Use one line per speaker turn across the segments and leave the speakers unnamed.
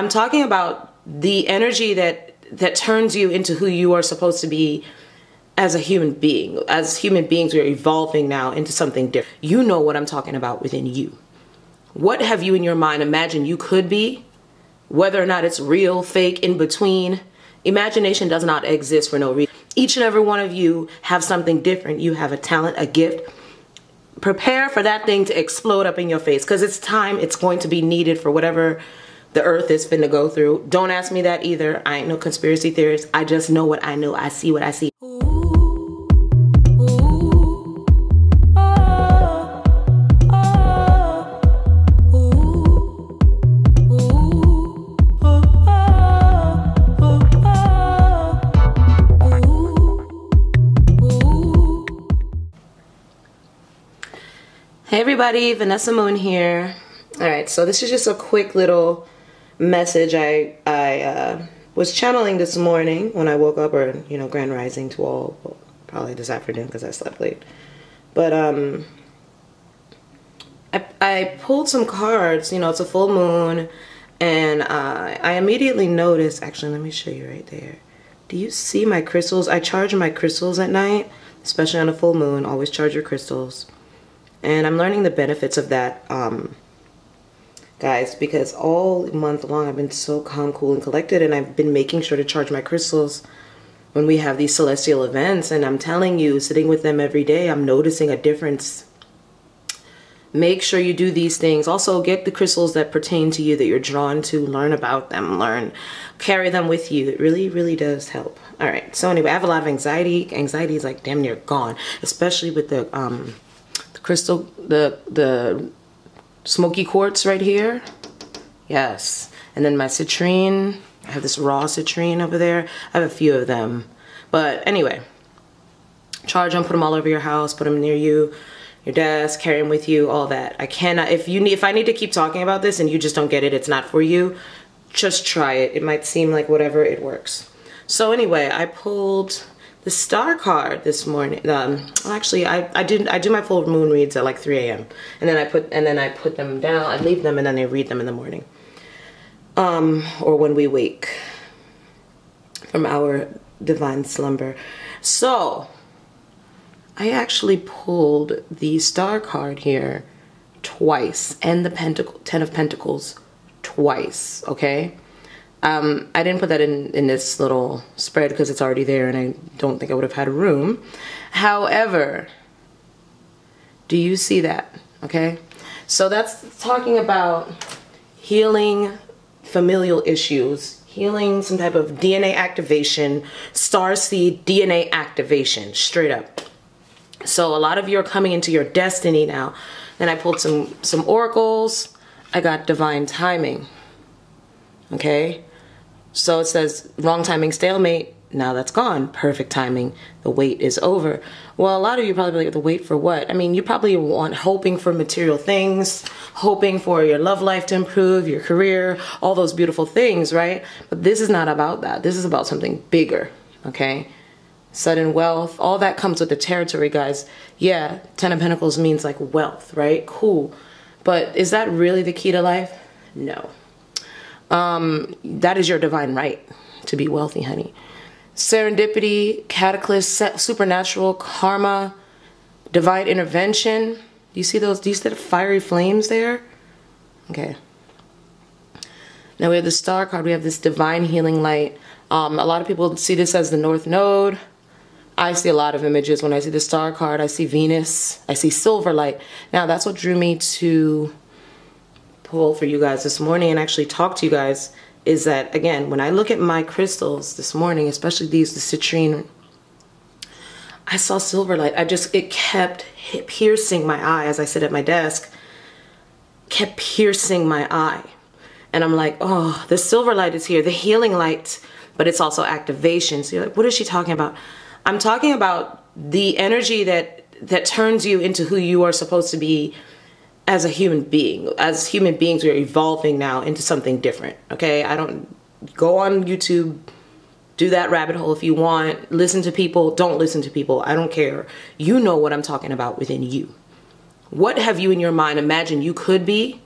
I'm talking about the energy that turns you into who you are supposed to be as a human being. As human beings, we're evolving now into something different. You know what I'm talking about within you. What have you in your mind imagined you could be? Whether or not it's real, fake, in between. Imagination does not exist for no reason. Each and every one of you have something different. You have a talent, a gift. Prepare for that thing to explode up in your face, because it's time. It's going to be needed for whatever the earth is finna go through. Don't ask me that either. I ain't no conspiracy theorist. I just know what I know. I see what I see. Hey everybody, Vanessa Moon here. Alright, so this is just a quick little message I was channeling this morning when I woke up, or, you know, grand rising to all, well, probably this afternoon because I slept late. But I pulled some cards, you know, it's a full moon, and I immediately noticed, actually let me show you right there. Do you see my crystals? I charge my crystals at night, especially on a full moon. Always charge your crystals. And I'm learning the benefits of that, guys, because all month long I've been so calm, cool, and collected, and I've been making sure to charge my crystals when we have these celestial events. And I'm telling you, sitting with them every day, I'm noticing a difference. Make sure you do these things. Also, get the crystals that pertain to you, that you're drawn to. Learn about them. Carry them with you. It really, really does help. All right. So anyway, I have a lot of anxiety. Anxiety is like damn near gone, especially with the crystal, the smoky quartz right here. Yes. And then my citrine. I have this raw citrine over there. I have a few of them. But anyway, charge them, put them all over your house, put them near you, your desk, carry them with you, all that. I cannot, if I need to keep talking about this and you just don't get it, it's not for you, just try it. It might seem like whatever, it works. So anyway, I pulled the star card this morning. Actually, I do my full moon reads at like 3 a.m. and then I put them down. I leave them and then I read them in the morning, or when we wake from our divine slumber. So I actually pulled the star card here twice, and the Ten of Pentacles twice. Okay. I didn't put that in this little spread because it's already there and I don't think I would have had room. However, do you see that? Okay. So that's talking about healing familial issues, healing some type of DNA activation, starseed DNA activation, straight up. So a lot of you are coming into your destiny now. Then I pulled some oracles. I got divine timing. Okay. So it says wrong timing, stalemate. Now that's gone. Perfect timing. The wait is over. Well, a lot of you probably like, the wait for what? I mean, you probably hoping for material things, hoping for your love life to improve, your career, all those beautiful things, right? But this is not about that. This is about something bigger, okay? Sudden wealth, all that comes with the territory, guys. Yeah, Ten of Pentacles means like wealth, right? Cool. But is that really the key to life? No. That is your divine right to be wealthy, honey. Serendipity, cataclysm, supernatural, karma, divine intervention. Do you see those? Do you see the fiery flames there? Okay. Now we have the star card. We have this divine healing light. A lot of people see this as the North Node. I see a lot of images when I see the star card. I see Venus. I see silver light. Now that's what drew me to pull for you guys this morning and actually talk to you guys, is that, again, when I look at my crystals this morning, especially these, the citrine, I saw silver light. It kept piercing my eye as I sit at my desk, kept piercing my eye. And I'm like, oh, the silver light is here, the healing light, but it's also activation. So you're like, what is she talking about? I'm talking about the energy that turns you into who you are supposed to be as a human being. As human beings, we're evolving now into something different, okay? I don't go on YouTube, do that rabbit hole if you want. Listen to people, don't listen to people. I don't care. You know what I'm talking about within you. What have you in your mind imagined you could be?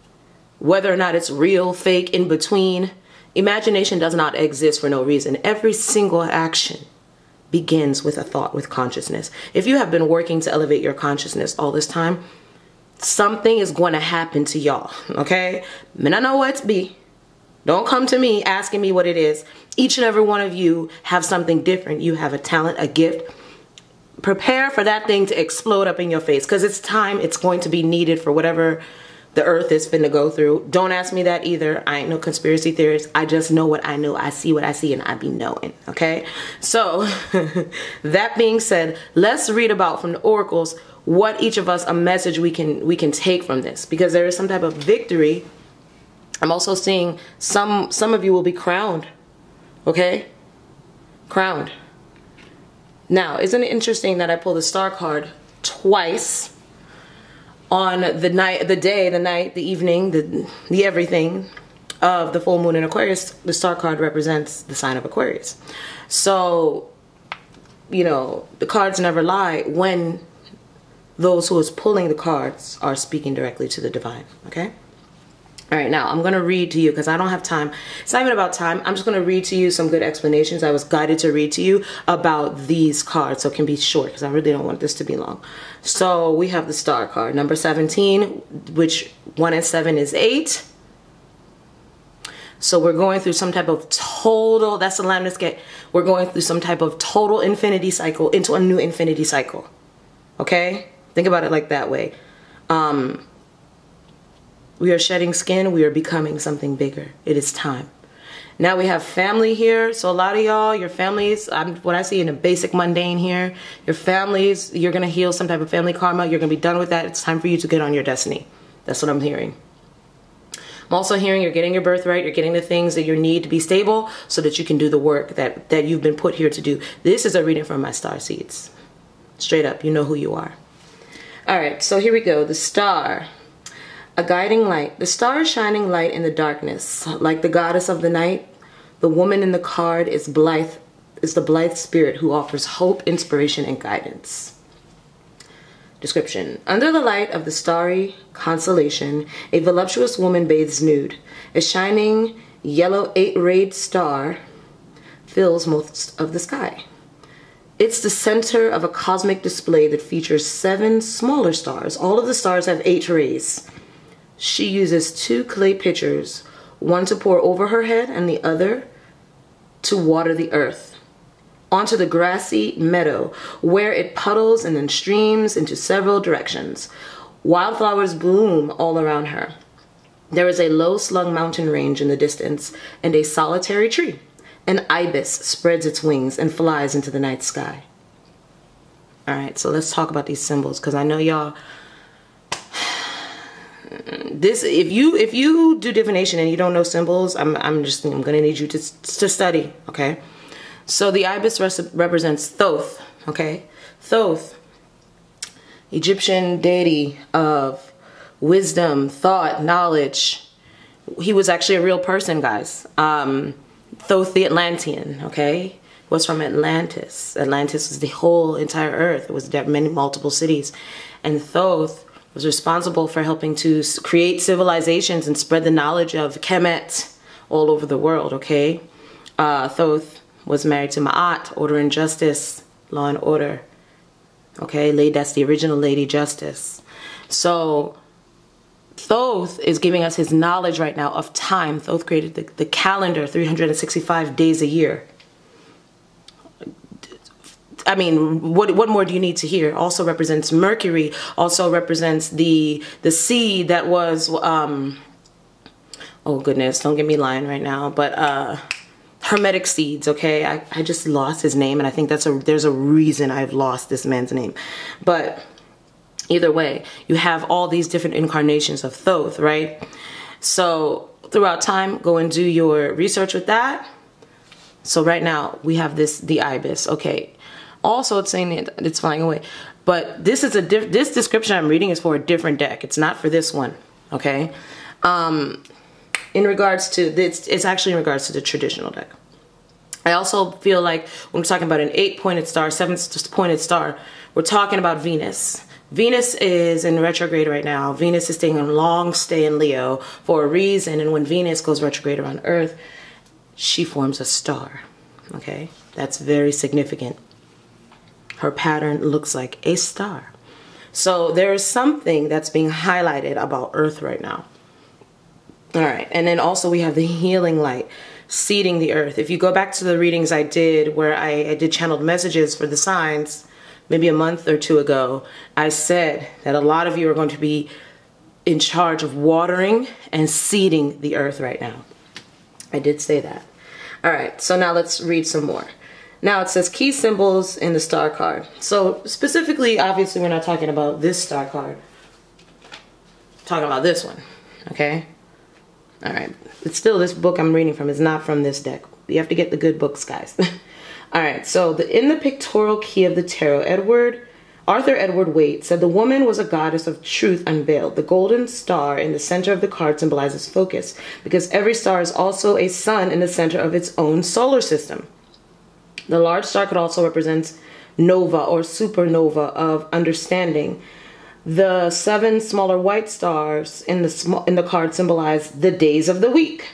Whether or not it's real, fake, in between. Imagination does not exist for no reason. Every single action begins with a thought, with consciousness. If you have been working to elevate your consciousness all this time, something is going to happen to y'all, okay? I know what it be. Don't come to me asking me what it is. Each and every one of you have something different. You have a talent, a gift. Prepare for that thing to explode up in your face, because it's time. It's going to be needed for whatever the earth is finna go through. Don't ask me that either. I ain't no conspiracy theorist. I just know what I know. I see what I see, and I be knowing, okay? So that being said, let's read about from the oracles what each of us, a message we can take from this, because there is some type of victory. I'm also seeing some of you will be crowned, okay? Crowned. Now, isn't it interesting that I pulled the star card twice on the night, the evening, the everything of the full moon in Aquarius? The star card represents the sign of Aquarius. So, you know, the cards never lie when those who is pulling the cards are speaking directly to the divine, okay? All right, now I'm going to read to you because I don't have time. It's not even about time. I'm just going to read to you some good explanations. I was guided to read to you about these cards, so it can be short because I really don't want this to be long. So we have the star card, number 17, which 1 and 7 is 8. So we're going through some type of total, that's the line let's get. We're going through some type of total infinity cycle into a new infinity cycle. Okay? Think about it like that way. We are shedding skin. We are becoming something bigger. It is time. Now we have family here. So a lot of y'all, your families, what I see in a basic mundane here, your families, you're going to heal some type of family karma. You're going to be done with that. It's time for you to get on your destiny. That's what I'm hearing. I'm also hearing you're getting your birthright. You're getting the things that you need to be stable so that you can do the work that you've been put here to do. This is a reading from my star seeds. Straight up, you know who you are. All right, so here we go. The star. A guiding light. The star is shining light in the darkness. Like the goddess of the night, the woman in the card is the blithe spirit who offers hope, inspiration, and guidance. Description. Under the light of the starry constellation, a voluptuous woman bathes nude. A shining yellow 8-rayed star fills most of the sky. It's the center of a cosmic display that features 7 smaller stars. All of the stars have 8 rays. She uses 2 clay pitchers, one to pour over her head and the other to water the earth onto the grassy meadow, where it puddles and then streams into several directions. Wildflowers bloom all around her. There is a low-slung mountain range in the distance and a solitary tree. An ibis spreads its wings and flies into the night sky. All right, so let's talk about these symbols, because I know y'all... if you do divination and you don't know symbols, I'm gonna need you to study, okay? So the ibis represents Thoth, okay? Thoth, Egyptian deity of wisdom, thought, knowledge. He was actually a real person, guys. Thoth the Atlantean, okay? Was from Atlantis. Atlantis was the whole entire earth. It was multiple cities, and Thoth was responsible for helping to create civilizations and spread the knowledge of Kemet all over the world, okay? Thoth was married to Ma'at, order and justice, law and order, okay? That's the original Lady Justice. So Thoth is giving us his knowledge right now of time. Thoth created the calendar, 365 days a year. I mean, what more do you need to hear? Also represents Mercury. Also represents the seed that was, oh goodness, don't get me lying right now, but Hermetic seeds, okay? I just lost his name, and I think there's a reason I've lost this man's name. But either way, you have all these different incarnations of Thoth, right? So throughout time, go and do your research with that. So right now, we have the ibis, okay? Also, it's saying it's flying away, but this description I'm reading is for a different deck. It's not for this one, okay? In regards to this, it's actually in regards to the traditional deck. I also feel like when we're talking about an 8-pointed star, 7-pointed star, we're talking about Venus. Venus is in retrograde right now. Venus is taking a long stay in Leo for a reason, and when Venus goes retrograde around Earth, she forms a star. Okay, that's very significant. Her pattern looks like a star. So there is something that's being highlighted about Earth right now. All right, and then also we have the healing light seeding the Earth. If you go back to the readings I did where I did channeled messages for the signs, maybe a month or two ago, I said that a lot of you are going to be in charge of watering and seeding the Earth right now. I did say that. All right, so now let's read some more. Now it says key symbols in the star card. So specifically, obviously, we're not talking about this star card. We're talking about this one, okay? All right, but still, this book I'm reading from is not from this deck. You have to get the good books, guys. All right, so in the pictorial key of the tarot, Arthur Edward Waite said the woman was a goddess of truth unveiled. The golden star in the center of the card symbolizes focus, because every star is also a sun in the center of its own solar system. The large star could also represent nova or supernova of understanding. The 7 smaller white stars in the card symbolize the days of the week.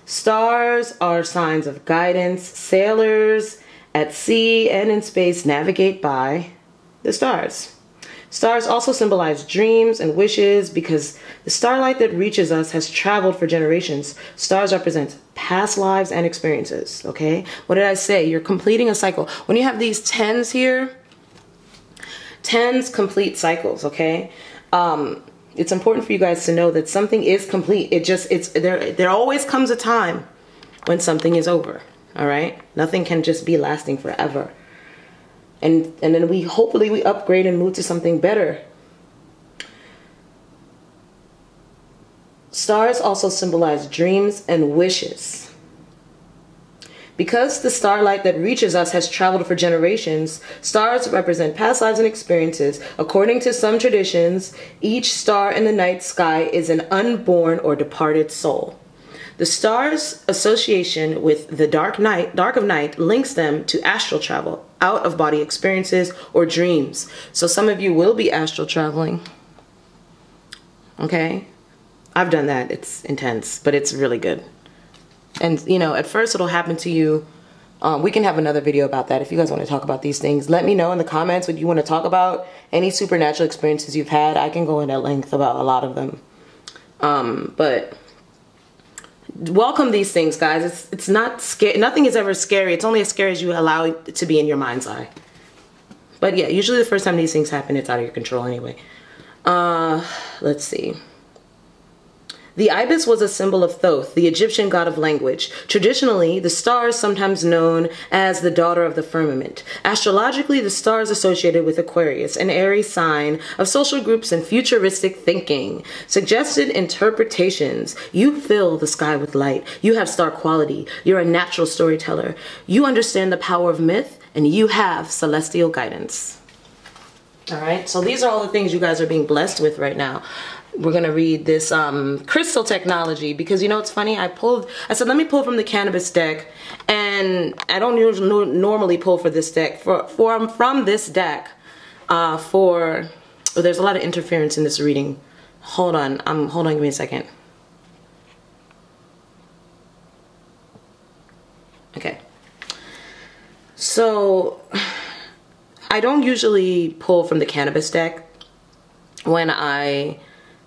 Stars are signs of guidance. Sailors at sea and in space navigate by the stars. Stars also symbolize dreams and wishes because the starlight that reaches us has traveled for generations. Stars represent past lives and experiences, okay? What did I say? You're completing a cycle. When you have these 10s here, 10s complete cycles, okay? It's important for you guys to know that something is complete. There always comes a time when something is over, all right? Nothing can just be lasting forever. And then hopefully we upgrade and move to something better. Stars also symbolize dreams and wishes. Because the starlight that reaches us has traveled for generations, stars represent past lives and experiences. According to some traditions, each star in the night sky is an unborn or departed soul. The stars' association with the dark of night links them to astral travel, out-of-body experiences, or dreams. So some of you will be astral traveling. Okay? I've done that. It's intense, but it's really good. And, you know, at first it'll happen to you. We can have another video about that if you guys want to talk about these things. Let me know in the comments what you want to talk about. Any supernatural experiences you've had. I can go in at length about a lot of them. But welcome these things, guys. It's not scary. Nothing is ever scary. It's only as scary as you allow it to be in your mind's eye. But yeah, usually the first time these things happen, it's out of your control anyway. Let's see. The ibis was a symbol of Thoth, the Egyptian god of language. Traditionally, the star is sometimes known as the daughter of the firmament. Astrologically, the star is associated with Aquarius, an Aries sign of social groups and futuristic thinking. Suggested interpretations: you fill the sky with light. You have star quality. You're a natural storyteller. You understand the power of myth, and you have celestial guidance. All right, so these are all the things you guys are being blessed with right now. We're gonna read this crystal technology because, you know, it's funny. I said let me pull from the cannabis deck, and I don't normally pull for this deck from this deck. There's a lot of interference in this reading. Hold on, give me a second. Okay. So I don't usually pull from the cannabis deck when I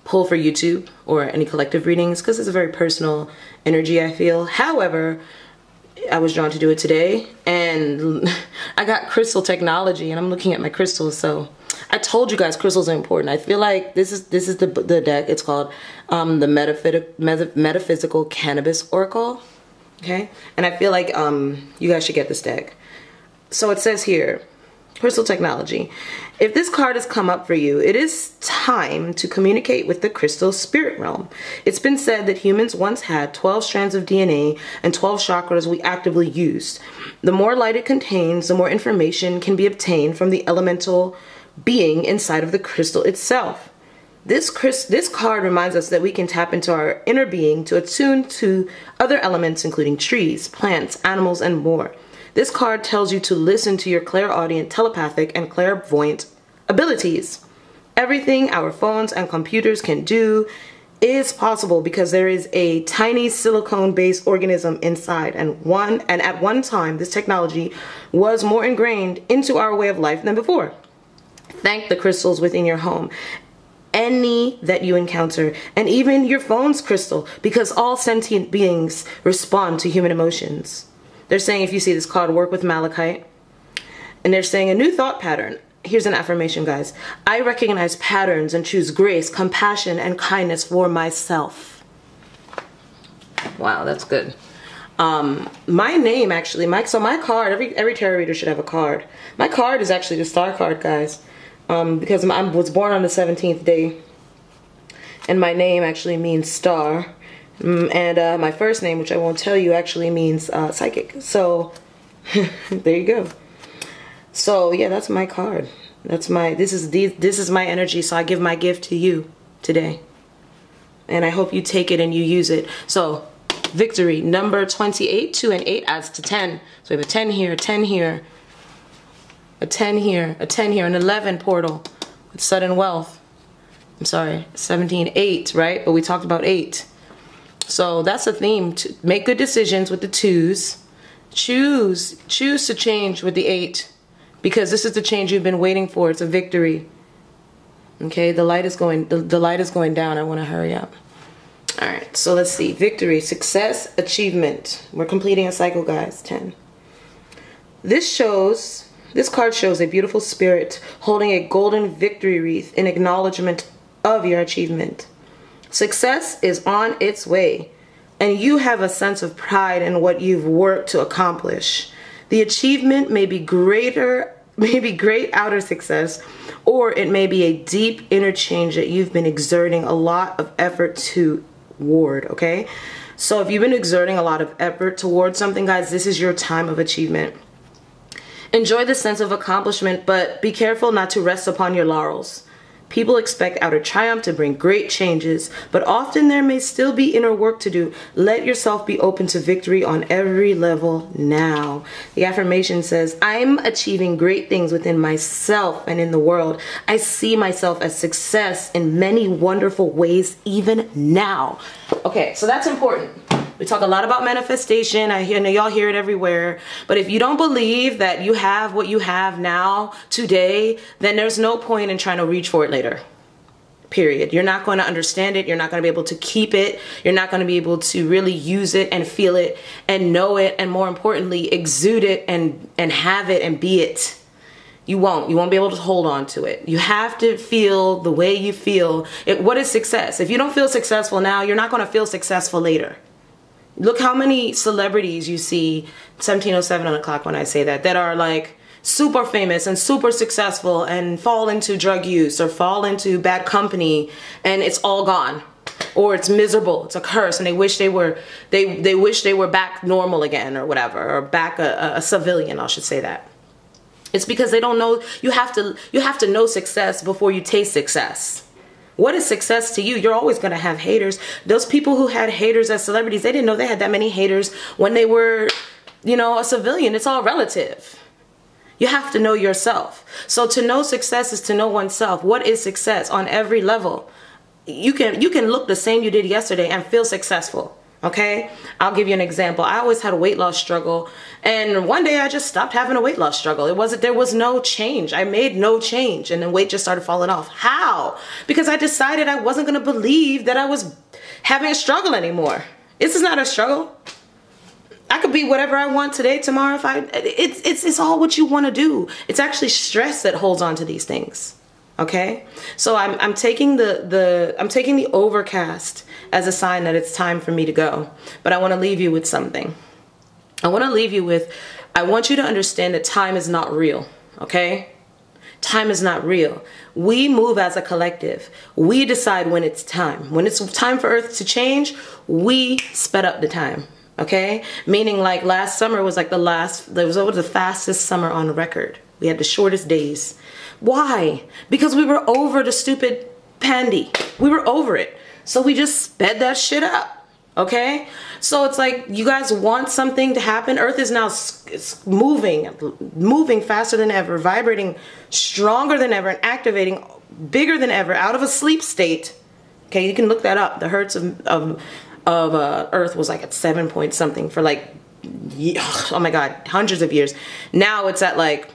pull for YouTube or any collective readings because it's a very personal energy, I feel. However, I was drawn to do it today, and I got crystal technology, and I'm looking at my crystals. So I told you guys crystals are important. I feel like this is the deck. It's called the Metaphysical Cannabis Oracle. Okay, and I feel like you guys should get this deck. So it says here, crystal technology. If this card has come up for you, it is time to communicate with the crystal spirit realm. It's been said that humans once had 12 strands of DNA and 12 chakras we actively used. The more light it contains, the more information can be obtained from the elemental being inside of the crystal itself. This card reminds us that we can tap into our inner being to attune to other elements, including trees, plants, animals, and more. This card tells you to listen to your clairaudient, telepathic, and clairvoyant abilities. Everything our phones and computers can do is possible because there is a tiny silicone-based organism inside, and at one time this technology was more ingrained into our way of life than before. Thank the crystals within your home, any that you encounter, and even your phone's crystal, because all sentient beings respond to human emotions. They're saying, if you see this card, work with malachite. And they're saying a new thought pattern. Here's an affirmation, guys. I recognize patterns and choose grace, compassion, and kindness for myself. Wow, that's good. My name, actually, so my card, every tarot reader should have a card. My card is actually the star card, guys, because I was born on the 17th day, and my name actually means star, and my first name, which I won't tell you, actually means psychic. So there you go. So yeah, that's my card. This is my energy. So I give my gift to you today, and I hope you take it and you use it. So victory, number 28, 2 and 8 adds to 10. So we have a 10 here, a 10 here, a 10 here, a 10 here, an 11 portal with sudden wealth. I'm sorry, 17, 8, right? But we talked about 8. So that's a theme. To make good decisions with the 2s. Choose to change with the 8. Because this is the change you've been waiting for. It's a victory. Okay, the light is going down. I want to hurry up. All right, so let's see. Victory, success, achievement. We're completing a cycle, guys. 10. This card shows a beautiful spirit holding a golden victory wreath in acknowledgement of your achievement. Success is on its way, and you have a sense of pride in what you've worked to accomplish. The achievement may be great outer success, or it may be a deep inner change that you've been exerting a lot of effort toward, okay? So if you've been exerting a lot of effort towards something, guys, this is your time of achievement. Enjoy the sense of accomplishment, but be careful not to rest upon your laurels. People expect outer triumph to bring great changes, but often there may still be inner work to do. Let yourself be open to victory on every level now. The affirmation says, I'm achieving great things within myself and in the world. I see myself as success in many wonderful ways even now. Okay, so that's important. We talk a lot about manifestation. I know y'all hear it everywhere. But if you don't believe that you have what you have now, today, then there's no point in trying to reach for it later. Period. You're not going to understand it. You're not going to be able to keep it. You're not going to be able to really use it and feel it and know it. And more importantly, exude it and have it and be it. You won't be able to hold on to it. You have to feel the way you feel. What is success? If you don't feel successful now, you're not going to feel successful later. Look how many celebrities you see, 1707 on the clock when I say that are like super famous and super successful and fall into drug use or fall into bad company and it's all gone. Or it's miserable, it's a curse, and they wish they were back normal again or whatever, or back a civilian, I should say that. It's because they don't know. You have to know success before you taste success. What is success to you? You're always going to have haters. Those people who had haters as celebrities, they didn't know they had that many haters when they were, a civilian. It's all relative. You have to know yourself. So to know success is to know oneself. What is success on every level? You can look the same you did yesterday and feel successful. Okay, I'll give you an example. I always had a weight loss struggle, and one day I just stopped having a weight loss struggle. There was no change. I made no change, and then weight just started falling off. How? Because I decided I wasn't going to believe that I was having a struggle anymore. This is not a struggle. I could be whatever I want today, tomorrow. It's all what you want to do. It's actually stress that holds on to these things. Okay, so I'm taking the overcast as a sign that it's time for me to go. But I want to leave you with something. I want you to understand that time is not real. Okay, time is not real. We move as a collective. We decide when it's time. When it's time for Earth to change, we sped up the time. Okay, meaning like last summer was like the fastest summer on record. We had the shortest days. Why? Because we were over the stupid pandy. We were over it. So we just sped that shit up. Okay? So it's like you guys want something to happen. Earth is now moving faster than ever, vibrating stronger than ever, and activating bigger than ever out of a sleep state Okay, you can look that up. The hertz of Earth was like at 7 point something for like, oh my God, hundreds of years. Now it's at like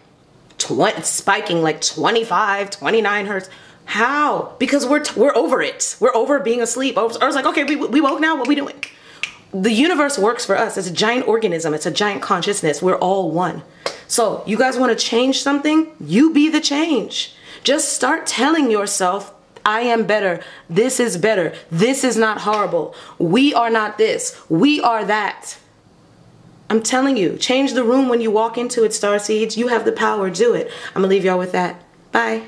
spiking like 25, 29 hertz. How? Because we're over it. We're over being asleep. I was like, okay, we woke now. What we doing? The universe works for us. It's a giant organism. It's a giant consciousness. We're all one. So you guys want to change something? You be the change. Just start telling yourself, I am better. This is better. This is not horrible. We are not this. We are that. I'm telling you, change the room when you walk into it, Starseeds. You have the power. Do it. I'm going to leave y'all with that. Bye.